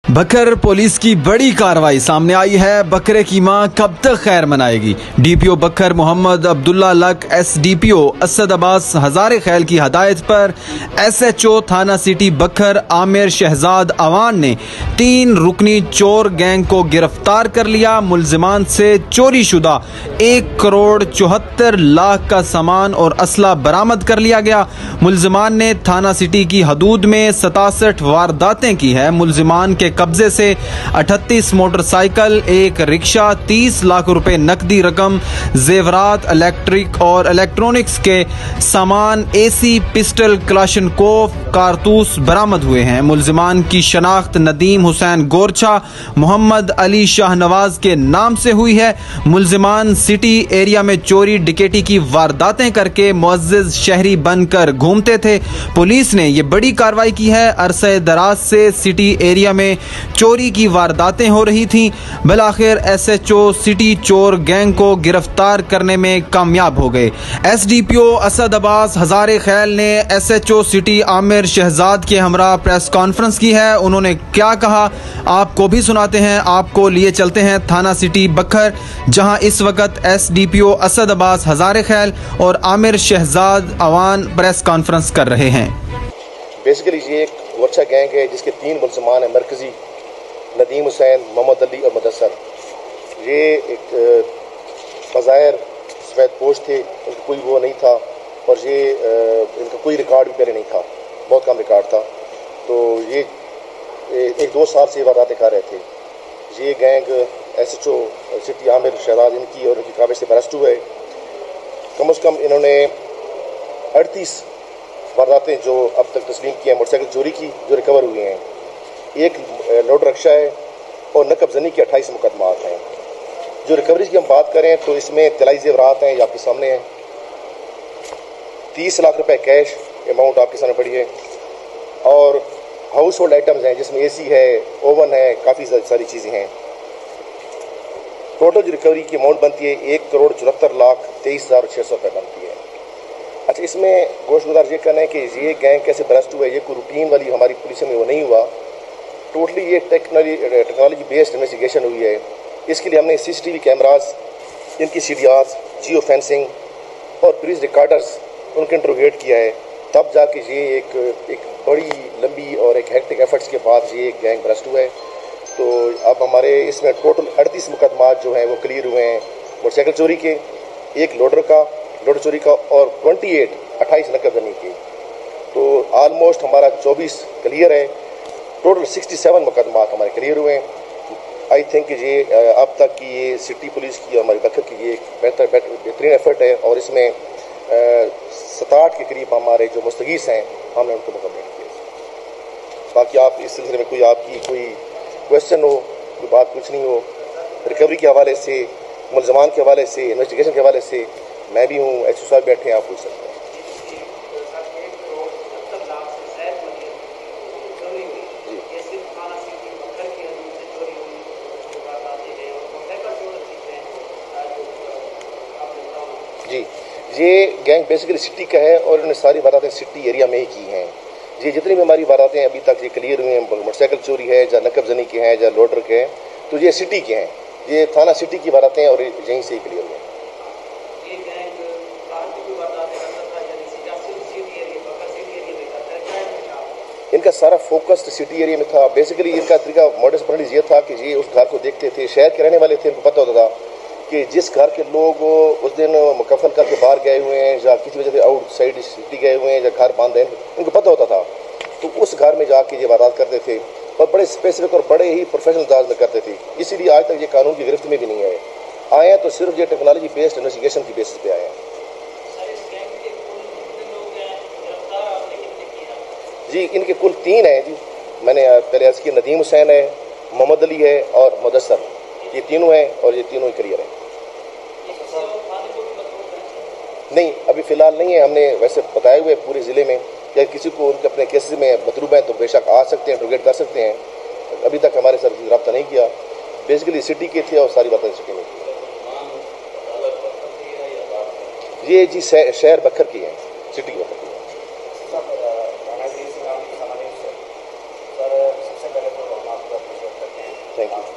बकर police की बड़ी कार्रवाई सामने आई है। बकरे की मां कब तक खैर मनाएगी? डीपीओ बकर मोहम्मद अब्दुल्ला लक एसडीपीओ असद अब्बास हजारे खैल की हदायत पर एसएचओ थाना सिटी बकर आमिर शहजाद अवान ने 3 रुकनी चोर गैंग को गिरफ्तार कर लिया। मुलजिमान से चोरी शुदा 1 करोड़ 74 लाख का सामान और असला बरामद कर लिया गया। मुलजिमान ने थाना सिटी की हदूद में 67 वारदातें की है। मुलजिमान के कब्जे से 38 मोटरसाइकिल, 1 रिक्शा, 30 लाख रुपए नकदी रकम, जेवरात, इलेक्ट्रिक और इलेक्ट्रॉनिक्स के सामान, एसी, पिस्टल, क्लाशनकोफ, कारतूस बरामद हुए हैं। मुलजिमान की शनाख्त नदीम हुसैन गोरछा, मोहम्मद अली शाहनवाज के नाम से हुई है। मुलजिमान सिटी एरिया में चोरी डिकेटी की वारदातें करके मुअज्जिज शहरी बनकर घूमते थे। पुलिस ने यह बड़ी कार्रवाई की है। अरसे दराज से सिटी एरिया में चोरी की वारदातें हो रही थीं। बिलाखिर एसएचओ सिटी चोर गैंग को गिरफ्तार करने में कामयाब हो गए। एसडीपीओ असद अब्बास हजारे खैल ने एसएचओ सिटी आमिर शहजाद के हमरा प्रेस कॉन्फ्रेंस की है। उन्होंने क्या कहा आपको भी सुनाते हैं। आपको लिए चलते हैं थाना सिटी बकर, जहां इस वक्त एसडीपीओ असद अब्बास हजारे खैल और आमिर शहजाद अवान प्रेस कॉन्फ्रेंस कर रहे हैं। बेसिकली ये एक गोरछा गैंग है जिसके 3 मुलजमान हैं मरकजी, नदीम हुसैन, मोहम्मद अली और मुदस्सर। ये एक बज़ाहिर सफ़ेद पोश थे, इनका कोई वो नहीं था और ये इनका कोई रिकॉर्ड भी पहले नहीं था, बहुत कम रिकॉर्ड था। तो ये 1-2 साल से वारदातें कर रहे थे। ये gang SHO city Amir Shahzad इनकी और इनकी काबिज से बरस्ट हुए। कम से कम इन्होंने 38 वारदातें जो अब तक तस्लीम की हैं मोटरसाइकिल चोरी की जो रिकवर हुई हैं। 1 लोड रक्षा है और नकबजनी के 28 मुकदमात हैं। जो रिकवरीज की हम बात करें तो इसमें तिलाई जेवरात हैं, ये आपके सामने हैं। 30 लाख रुपए कैश अमाउंट आपके सामने पड़ी है और हाउस होल्ड आइटम्स हैं जिसमें एसी है, ओवन है, काफ़ी सारी चीज़ें हैं। टोटल जो रिकवरी की अमाउंट बनती है 1 करोड़ 74 लाख 23,600 रुपये बनती है। अच्छा, इसमें गोशगुजार ये कहना है कि ये गैंग कैसे बरस्ट हुआ है। ये कोई रूटीन वाली हमारी पुलिस में वो नहीं हुआ, टोटली ये टेक्नोलॉजी बेस्ड इन्वेस्टिगेशन हुई है। इसके लिए हमने सीसीटीवी कैमरास, इनकी सीडीआर्स, जियो फेंसिंग और पुलिस रिकॉर्डर्स उनके इंट्रोगेट किया है। तब जाके ये एक बड़ी लंबी और एक हेक्टिक एफर्ट्स के बाद ये एक गैंग बरस्ट हुआ है। तो अब हमारे इसमें टोटल 38 मुकदमात जो हैं वो क्लियर हुए हैं मोटरसाइकिल चोरी के, 1 लोड चोरी का और 28 नकबजनी के। तो ऑलमोस्ट हमारा 24 क्लियर है। टोटल 67 मुकदमात हमारे क्लियर हुए हैं। आई थिंक ये अब तक की ये सिटी पुलिस की हमारी बकर की ये एक बेहतरीन एफर्ट है और इसमें 67 के करीब हमारे जो मुस्तगीस हैं हमने उनको मुकम्मल किया। बाकी आप इस सिलसिले में कोई आपकी कोई क्वेश्चन हो, कोई बात कुछ नहीं हो, रिकवरी के हवाले से, मुलजमान के हवाले से, इन्वेस्टिगेशन के हवाले से मैं भी हूँ, एचओ साहब बैठे हैं, आप पूछ सकते हैं। जी, ये गैंग बेसिकली सिटी का है और इन्होंने सारी वारदातें सिटी एरिया में ही की हैं। ये जितनी भी हमारी वारदातें अभी तक ये क्लियर हुई हैं, मोटरसाइकिल चोरी है, या नकबजनी के हैं, या लोडर के हैं, तो ये सिटी के हैं। ये थाना सिटी की वारदातें और यहीं से ही क्लियर हुई हैं। इनका सारा फोकस सिटी एरिया में था। बेसिकली इनका तरीका मॉडस ऑपरेंडी ये था कि ये उस घर को देखते थे, शहर के रहने वाले थे, उनको पता होता था कि जिस घर के लोग उस दिन मुकफल करके बाहर गए हुए हैं या किसी वजह से आउटसाइड सिटी गए हुए हैं या घर बंद हैं, उनको पता होता था। तो उस घर में जाके ये वारदात करते थे और बड़े स्पेसिफिक और बड़े ही प्रोफेशनल अंदाज में करते थे। इसीलिए आज तक ये कानून की गिरफ्त में भी नहीं आए हैं। तो सिर्फ ये टेक्नोलॉजी बेस्ड इन्वेस्टिगेशन की बेसिस पे आए हैं। जी, इनके कुल 3 हैं जी। मैंने पहले अर्ज किया, नदीम हुसैन है, मोहम्मद अली है और मुदस्सर। ये तीनों हैं और ये तीनों ही क्लियर हैं। नहीं, अभी फ़िलहाल नहीं है। हमने वैसे बताए हुए पूरे ज़िले में या किसी को उनके अपने केसेस में मतलूब है तो बेशक आ सकते हैं, इंट्रोगेट कर सकते हैं। अभी तक हमारे साथ रब्ता नहीं किया। बेसिकली सिटी के थे और सारी बातें सिटी में की। ये जी शहर बकर की है, सिटी बकर की है। सबसे पहले तो थैंक यू।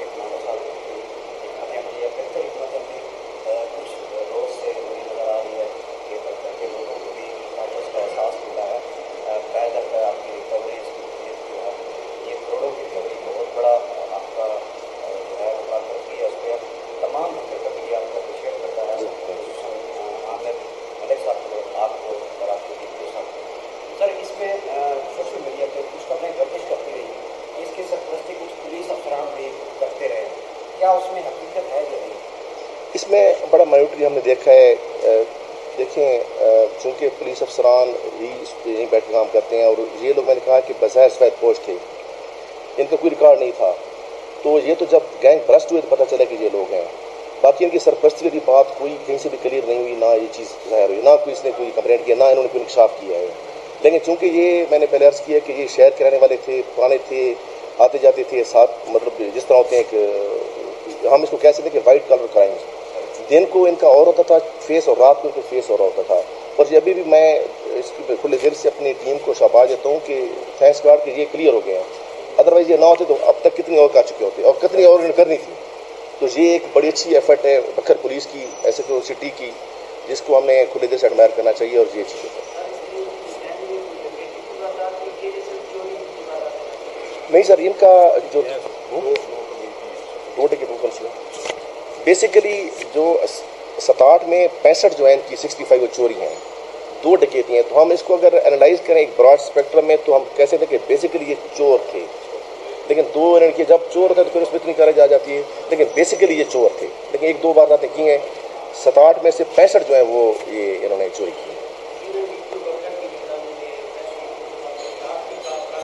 इसमें बड़ा माइन्यूटली हमने देखा है। देखें, चूँकि पुलिस अफसरान ही यहीं बैठ कर काम करते हैं और ये लोग, मैंने कहा कि बज़ाहिर सफ़ेद पोश थे, इनका कोई रिकॉर्ड नहीं था, तो ये तो जब गैंग ब्रस्ट हुए तो पता चला कि ये लोग हैं। बाकी इनकी सरपरस्ती की बात कोई कहीं से भी क्लियर नहीं हुई, ना ये चीज़ ज़ाहिर हुई, ना कोई इसने कोई कंप्लेंट किया, ना इन्होंने कोई इंकशाफ किया है। लेकिन चूँकि ये मैंने पहले अर्ज़ किया कि ये शहर के रहने वाले थे, पुराने थे, आते जाते थे साथ, मतलब जिस तरह होते हैं कि हम इसको कह सकते हैं कि वाइट कलर क्राइम। दिन को इनका और होता था फेस और रात को इनका फेस और होता था। और ये अभी भी मैं इसकी खुले दिल से अपनी टीम को शाबाश देता हूँ कि थैंक्स गॉड कि ये क्लियर हो गए हैं, अदरवाइज ये ना होते तो अब तक कितनी और कर चुके होते और कितनी और इन्हें करनी थी। तो ये एक बड़ी अच्छी एफर्ट है बकर पुलिस की, ऐसे तो सिटी की, जिसको हमने खुले दिल से एडमायर करना चाहिए। और ये चीज़ नहीं सर, इनका जो 2 टिकट बेसिकली जो 7-8 में 65 जो है इनकी 65 वो चोरी हैं, 2 डकैती हैं। तो हम इसको अगर एनालाइज करें एक ब्रॉड स्पेक्ट्रम में तो हम कह सकते हैं कि बेसिकली ये चोर थे। लेकिन 2 लड़के जब चोर होता है तो फिर उसमें इतनी करेज आ जाती है, लेकिन बेसिकली ये चोर थे। लेकिन 1-2 वारदातें की हैं, 7-8 में से 65 जो है वो ये इन्होंने चोरी की।